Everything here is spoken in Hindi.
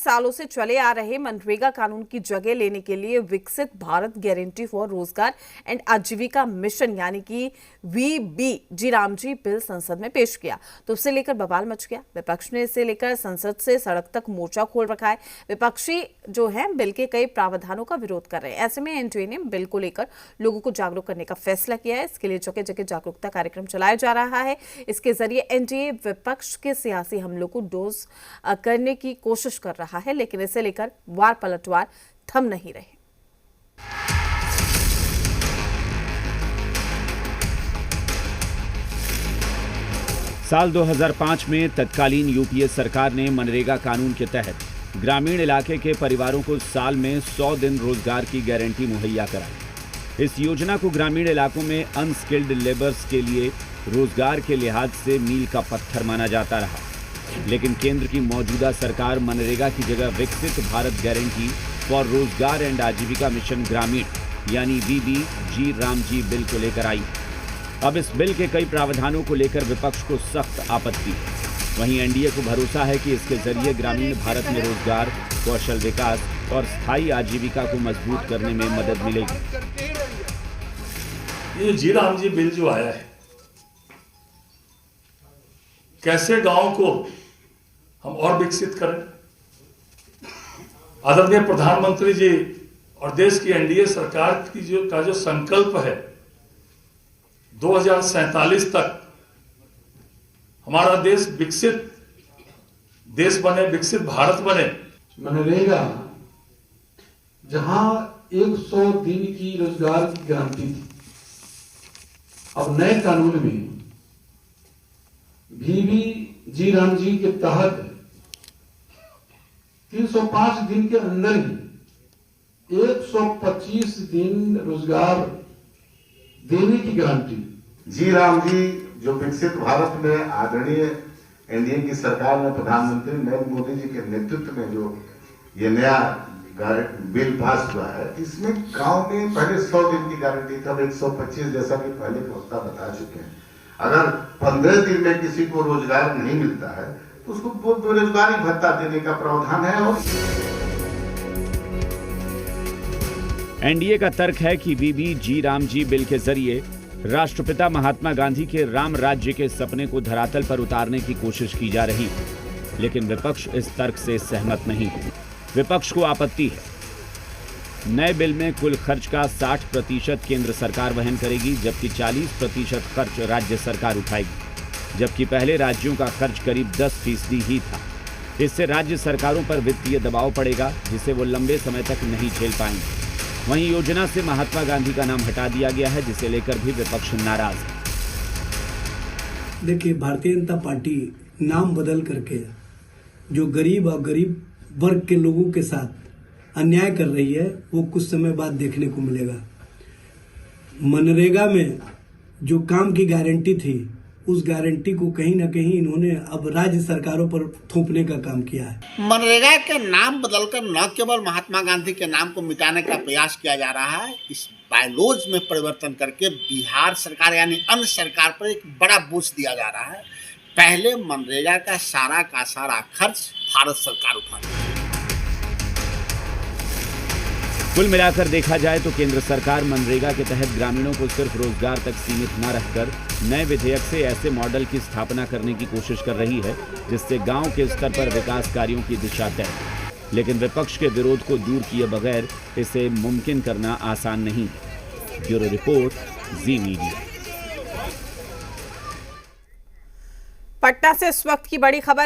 सालों से चले आ रहे मनरेगा कानून की जगह लेने के लिए विकसित भारत गारंटी फॉर रोजगार एंड आजीविका मिशन यानी कि वीबीजी रामजी बिल संसद में पेश किया तो उसे लेकर बवाल मच गया। विपक्ष ने इसे लेकर संसद से सड़क तक मोर्चा खोल रखा है। विपक्षी जो है बिल के कई प्रावधानों का विरोध कर रहे हैं। ऐसे में एनडीए ने बिल को लेकर लोगों को जागरूक करने का फैसला किया है। इसके लिए जगह जगह जागरूकता कार्यक्रम चलाया जा रहा है। इसके जरिए एनडीए विपक्ष के सियासी हमलों को डोज करने की कोशिश कर रहा है, लेकिन इसे लेकर वार पलटवार थम नहीं रहे। साल 2005 में तत्कालीन यूपीए सरकार ने मनरेगा कानून के तहत ग्रामीण इलाके के परिवारों को साल में 100 दिन रोजगार की गारंटी मुहैया कराई। इस योजना को ग्रामीण इलाकों में अनस्किल्ड लेबर्स के लिए रोजगार के लिहाज से मील का पत्थर माना जाता रहा, लेकिन केंद्र की मौजूदा सरकार मनरेगा की जगह विकसित भारत गारंटी फॉर रोजगार एंड आजीविका मिशन ग्रामीण यानी वीबीजी रामजी बिल को लेकर आई। अब इस बिल के कई प्रावधानों को लेकर विपक्ष को सख्त आपत्ति। वहीं एनडीए को भरोसा है कि इसके जरिए ग्रामीण भारत में रोजगार, कौशल विकास और स्थायी आजीविका को मजबूत करने में मदद मिलेगी। ये जी राम जी बिल जो आया है, कैसे गांव को हम और विकसित करें। आदरणीय प्रधानमंत्री जी और देश की एनडीए सरकार की जो संकल्प है 2047 तक हमारा देश विकसित देश बने, विकसित भारत बने। मनरेगा जहां 100 दिन की रोजगार की गारंटी थी, अब नए कानून में वीबीजी रामजी के तहत 305 दिन के अंदर ही 125 दिन रोजगार देने की गारंटी। जी राम जी जो विकसित भारत में आदरणीय एनडीए की सरकार में प्रधानमंत्री नरेंद्र मोदी जी के नेतृत्व में जो ये नया बिल पास हुआ है, इसमें गांव में पहले 100 दिन की गारंटी था, अब 125 जैसा कि पहले प्रवक्ता बता चुके हैं। अगर 15 दिन में किसी को रोजगार नहीं मिलता है तो उसको बेरोजगारी भत्ता देने का प्रावधान है। और एनडीए का तर्क है कि वीबीजी रामजी बिल के जरिए राष्ट्रपिता महात्मा गांधी के राम राज्य के सपने को धरातल पर उतारने की कोशिश की जा रही, लेकिन विपक्ष इस तर्क से सहमत नहीं। विपक्ष को आपत्ति है। नए बिल में कुल खर्च का 60% केंद्र सरकार वहन करेगी, जबकि 40% खर्च राज्य सरकार उठाएगी, जबकि पहले राज्यों का खर्च करीब 10% ही था। इससे राज्य सरकारों पर वित्तीय दबाव पड़ेगा, जिसे वो लंबे समय तक नहीं झेल पाएंगे। वहीं योजना से महात्मा गांधी का नाम हटा दिया गया है, जिसे लेकर भी विपक्ष नाराज है। देखिए, भारतीय जनता पार्टी नाम बदल करके जो गरीब और गरीब वर्ग के लोगों के साथ अन्याय कर रही है, वो कुछ समय बाद देखने को मिलेगा। मनरेगा में जो काम की गारंटी थी, उस गारंटी को कहीं ना कहीं इन्होंने अब राज्य सरकारों पर थोपने का काम किया है। मनरेगा के नाम बदलकर न केवल महात्मा गांधी के नाम को मिटाने का प्रयास किया जा रहा है, इस बायलॉज में परिवर्तन करके बिहार सरकार यानी अन्य सरकार पर एक बड़ा बोझ दिया जा रहा है। पहले मनरेगा का सारा खर्च भारत सरकार उठाती है। कुल मिलाकर देखा जाए तो केंद्र सरकार मनरेगा के तहत ग्रामीणों को सिर्फ रोजगार तक सीमित न रखकर नए विधेयक से ऐसे मॉडल की स्थापना करने की कोशिश कर रही है जिससे गांव के स्तर पर विकास कार्यों की दिशा तय। लेकिन विपक्ष के विरोध को दूर किए बगैर इसे मुमकिन करना आसान नहीं है। ब्यूरो रिपोर्ट, जी मीडिया। पटना से इस वक्त की बड़ी खबर।